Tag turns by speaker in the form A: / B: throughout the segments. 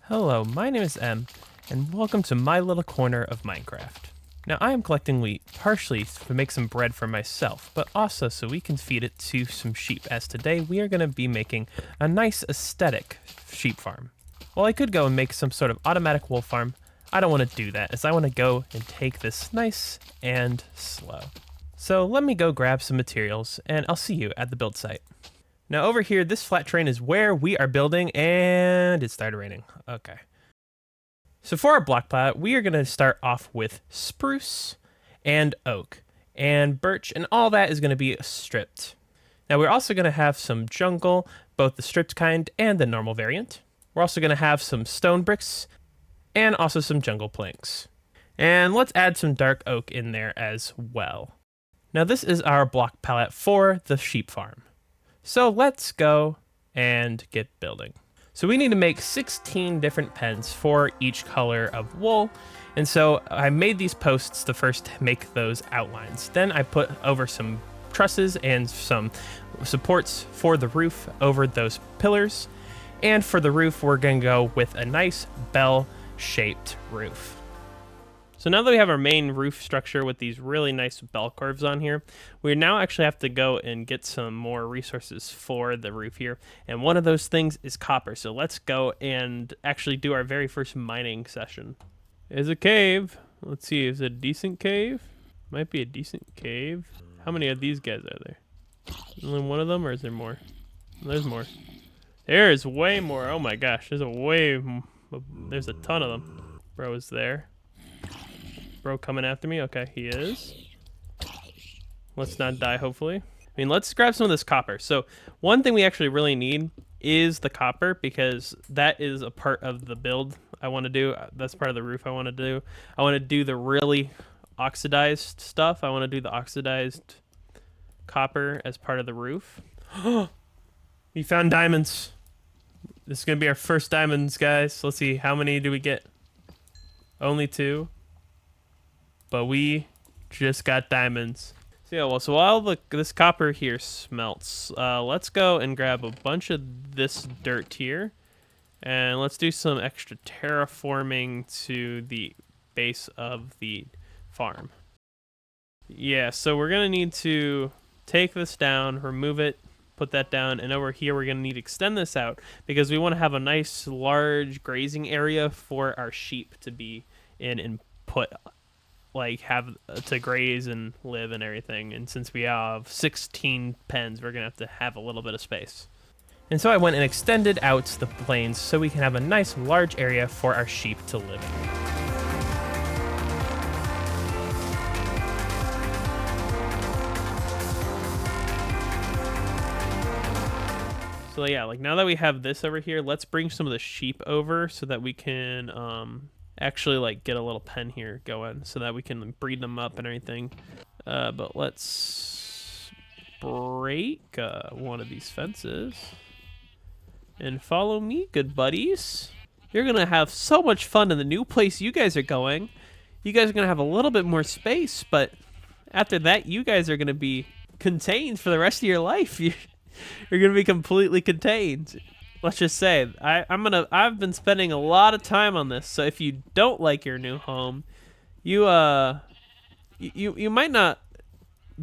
A: Hello, my name is Em, and welcome to my little corner of Minecraft. Now, I am collecting wheat, partially to make some bread for myself, but also so we can feed it to some sheep, as today we are going to be making a nice aesthetic sheep farm. While I could go and make some sort of automatic wool farm, I don't want to do that, as I want to go and take this nice and slow. So let me go grab some materials, and I'll see you at the build site. Now over here, this flat terrain is where we are building, and it started raining. Okay. So for our block palette, we are going to start off with spruce and oak and birch, and all that is going to be stripped. Now we're also going to have some jungle, both the stripped kind and the normal variant. We're also going to have some stone bricks and also some jungle planks. And let's add some dark oak in there as well. Now this is our block palette for the sheep farm. So let's go and get building. So we need to make 16 different pens for each color of wool. And so I made these posts to first make those outlines. Then I put over some trusses and some supports for the roof over those pillars. And for the roof, we're going to go with a nice bell-shaped roof. So now that we have our main roof structure with these really nice bell curves on here, we now actually have to go and get some more resources for the roof here. And one of those things is copper. So let's go and actually do our very first mining session. There's a cave. Let's see, is it a decent cave? Might be a decent cave. How many of these guys are there? Only one of them, or is there more? There's more. There's way more. Oh my gosh, there's a ton of them. Bro is there. Bro coming after me? Okay, he is. Let's not die, hopefully. I mean, let's grab some of this copper. So one thing we actually really need is the copper, because that is a part of the build I want to do. That's part of the roof I want to do. I want to do the really oxidized stuff. I want to do the oxidized copper as part of the roof. We found diamonds. This is going to be our first diamonds, guys. Let's see, how many do we get? Only 2. But we just got diamonds. So yeah, well, so while this copper here smelts, let's go and grab a bunch of this dirt here, and let's do some extra terraforming to the base of the farm. Yeah, so we're gonna need to take this down, remove it, put that down, and over here we're gonna need to extend this out because we want to have a nice large grazing area for our sheep to be in and put have to graze and live and everything. And since we have 16 pens, we're gonna have a little bit of space. And so I went and extended out the plains so we can have a nice large area for our sheep to live in. So yeah, like now that we have this over here, let's bring some of the sheep over so that we can actually like get a little pen here going so that we can breed them up and everything. But let's break one of these fences and follow me, good buddies. You're gonna have so much fun in the new place you guys are going. You guys are gonna have a little bit more space, but after that you guys are gonna be contained for the rest of your life. You're gonna be completely contained. Let's just say I've been spending a lot of time on this, so if you don't like your new home, you might not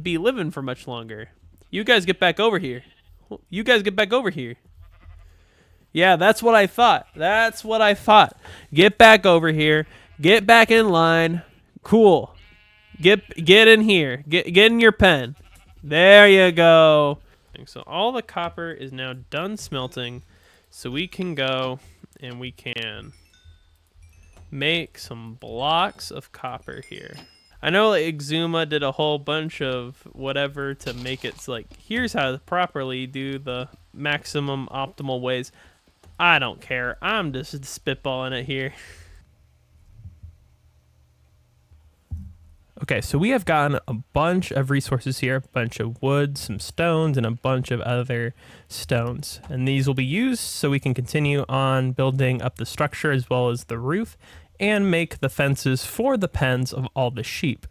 A: be living for much longer. You guys get back over here. You guys get back over here. Yeah, that's what I thought. That's what I thought. Get back over here. Get back in line. Cool. Get in here. Get in your pen. There you go. So all the copper is now done smelting. So we can go and we can make some blocks of copper here. I know like Exuma did a whole bunch of whatever to make it like, here's how to properly do the maximum optimal ways. I don't care. I'm just spitballing it here. Okay, so we have gotten a bunch of resources here, a bunch of wood, some stones, and a bunch of other stones. And these will be used so we can continue on building up the structure as well as the roof and make the fences for the pens of all the sheep.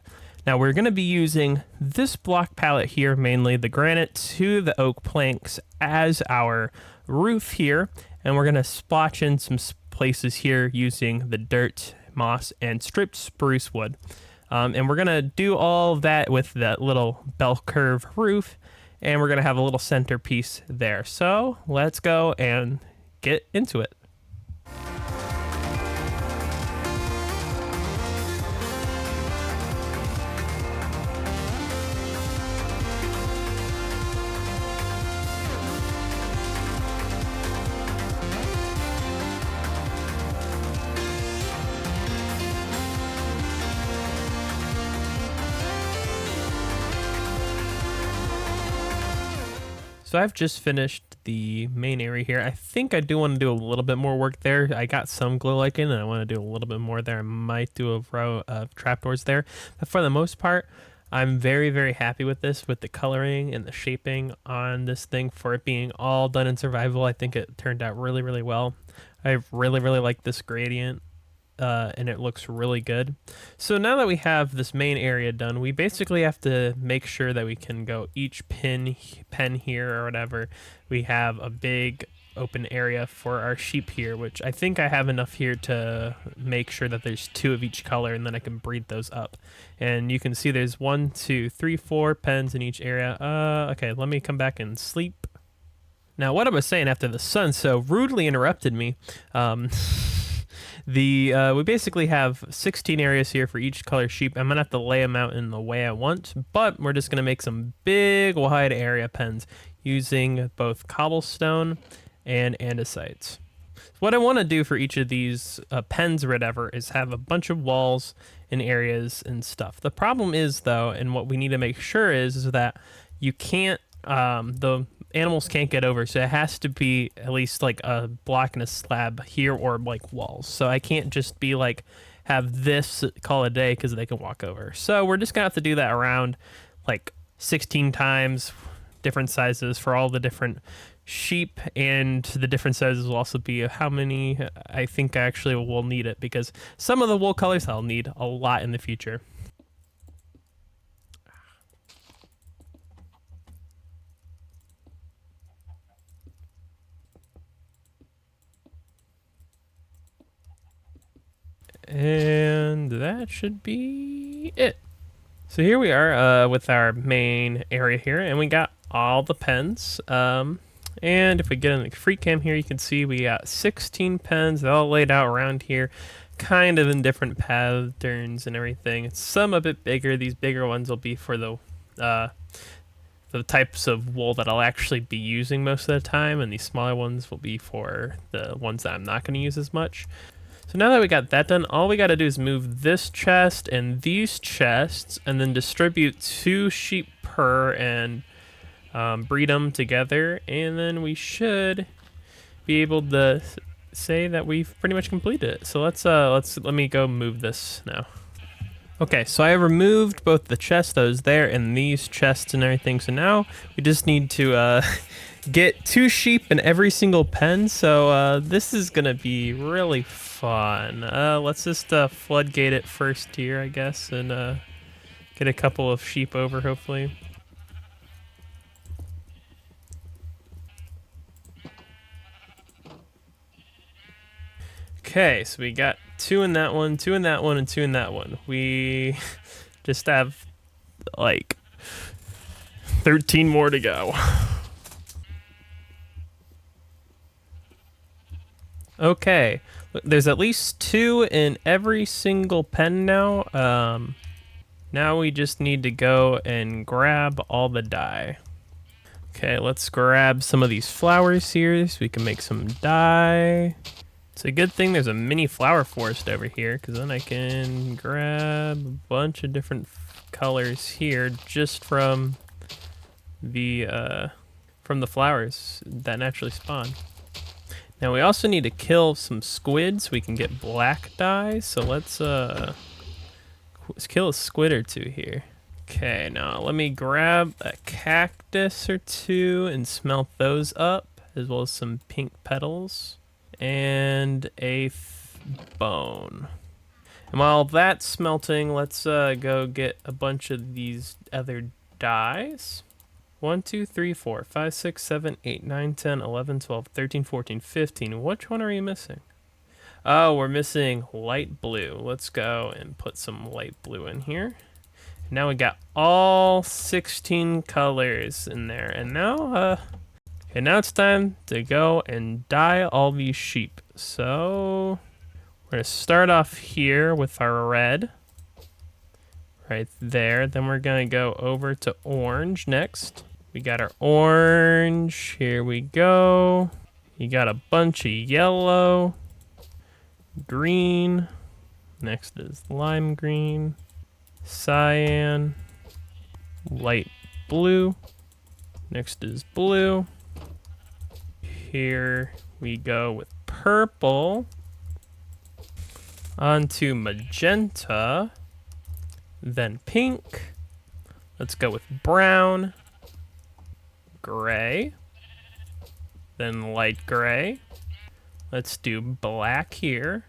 A: Now we're going to be using this block palette here, mainly the granite to the oak planks as our roof here. And we're going to splotch in some places here using the dirt, moss, and stripped spruce wood. And we're going to do all of that with that little bell curve roof, and we're going to have a little centerpiece there. So let's go and get into it. So I've just finished the main area here. I think I do want to do a little bit more work there. I got some glow lichen and I want to do a little bit more there. I might do a row of trapdoors there. But for the most part, I'm very, very happy with this, with the coloring and the shaping on this thing for it being all done in survival. I think it turned out really, really well. I really, really like this gradient. And it looks really good. So now that we have this main area done, we basically have to make sure that we can go each pen here or whatever. We have a big open area for our sheep here, which I think I have enough here to make sure that there's 2 of each color, and then I can breed those up. And you can see there's 1, 2, 3, 4 pens in each area. Okay, let me come back and sleep. Now, what I was saying after the sun so rudely interrupted me, we basically have 16 areas here for each color sheep. I'm gonna have to lay them out in the way I want, but we're just gonna make some big wide area pens using both cobblestone and andesites. What I want to do for each of these pens or whatever is have a bunch of walls and areas and stuff. The problem is though, and what we need to make sure is that you can't the animals can't get over, so it has to be at least like a block and a slab here or like walls. So I can't just be like have this call a day because they can walk over. So we're just gonna have to do that around like 16 times, different sizes for all the different sheep, and the different sizes will also be how many I think I actually will need it, because some of the wool colors I'll need a lot in the future. And that should be it. So here we are with our main area here, and we got all the pens. And if we get in the free cam here, you can see we got 16 pens all laid out around here, kind of in different patterns and everything. Some a bit bigger. These bigger ones will be for the types of wool that I'll actually be using most of the time, and these smaller ones will be for the ones that I'm not going to use as much. So now that we got that done, all we got to do is move this chest and these chests, and then distribute 2 sheep per and breed them together, and then we should be able to say that we've pretty much completed it. So let me go move this now. Okay, so I removed both the chest that was there and these chests and everything. So now we just need to get 2 sheep in every single pen. So this is gonna be really fun. Let's just floodgate it first here, I guess, and get a couple of sheep over, hopefully. Okay, so we got 2 in that one, 2 in that one, and 2 in that one. We just have like 13 more to go. Okay, there's at least 2 in every single pen now. Now we just need to go and grab all the dye. Okay, let's grab some of these flowers here so we can make some dye. It's a good thing there's a mini flower forest over here, because then I can grab a bunch of different colors here just from the flowers that naturally spawn. Now we also need to kill some squids so we can get black dye. So let's kill a squid or 2 here. Okay, now let me grab a cactus or 2 and smelt those up, as well as some pink petals and a bone. And while that's smelting, let's go get a bunch of these other dyes. 1, 2, 3, 4, 5, 6, 7, 8, 9, 10, 11, 12, 13, 14, 15. Which one are you missing? Oh, we're missing light blue. Let's go and put some light blue in here. Now we got all 16 colors in there. And now it's time to go and dye all these sheep. So we're gonna start off here with our red. Right there. Then we're gonna go over to orange next. We got our orange. Here we go. You got a bunch of yellow. Green. Next is lime green. Cyan. Light blue. Next is blue. Here we go with purple. Onto magenta. Then pink. Let's go with brown. Gray. Then light gray. Let's do black here.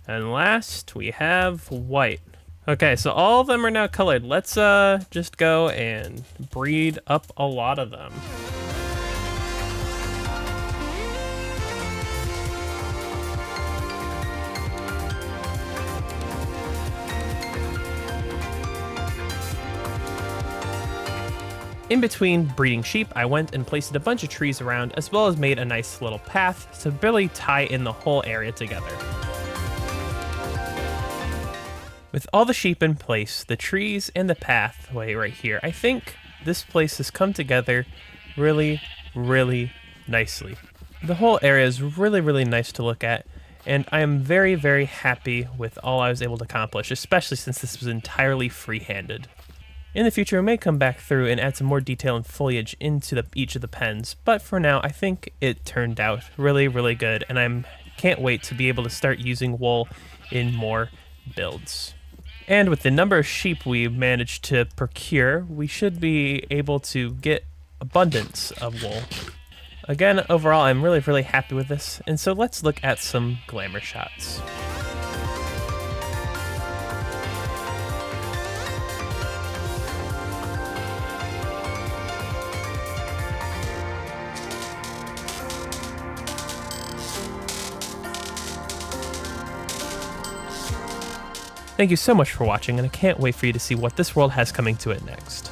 A: And last we have white. Okay, so all of them are now colored. Let's just go and breed up a lot of them. In between breeding sheep, I went and placed a bunch of trees around, as well as made a nice little path to really tie in the whole area together. With all the sheep in place, the trees and the pathway right here, I think this place has come together really, really nicely. The whole area is really, really nice to look at, and I am very, very happy with all I was able to accomplish, especially since this was entirely free-handed. In the future, I may come back through and add some more detail and foliage into each of the pens, but for now, I think it turned out really, really good, and I can't wait to be able to start using wool in more builds. And with the number of sheep we managed to procure, we should be able to get abundance of wool. Again, overall, I'm really, really happy with this, and so let's look at some glamour shots. Thank you so much for watching, and I can't wait for you to see what this world has coming to it next.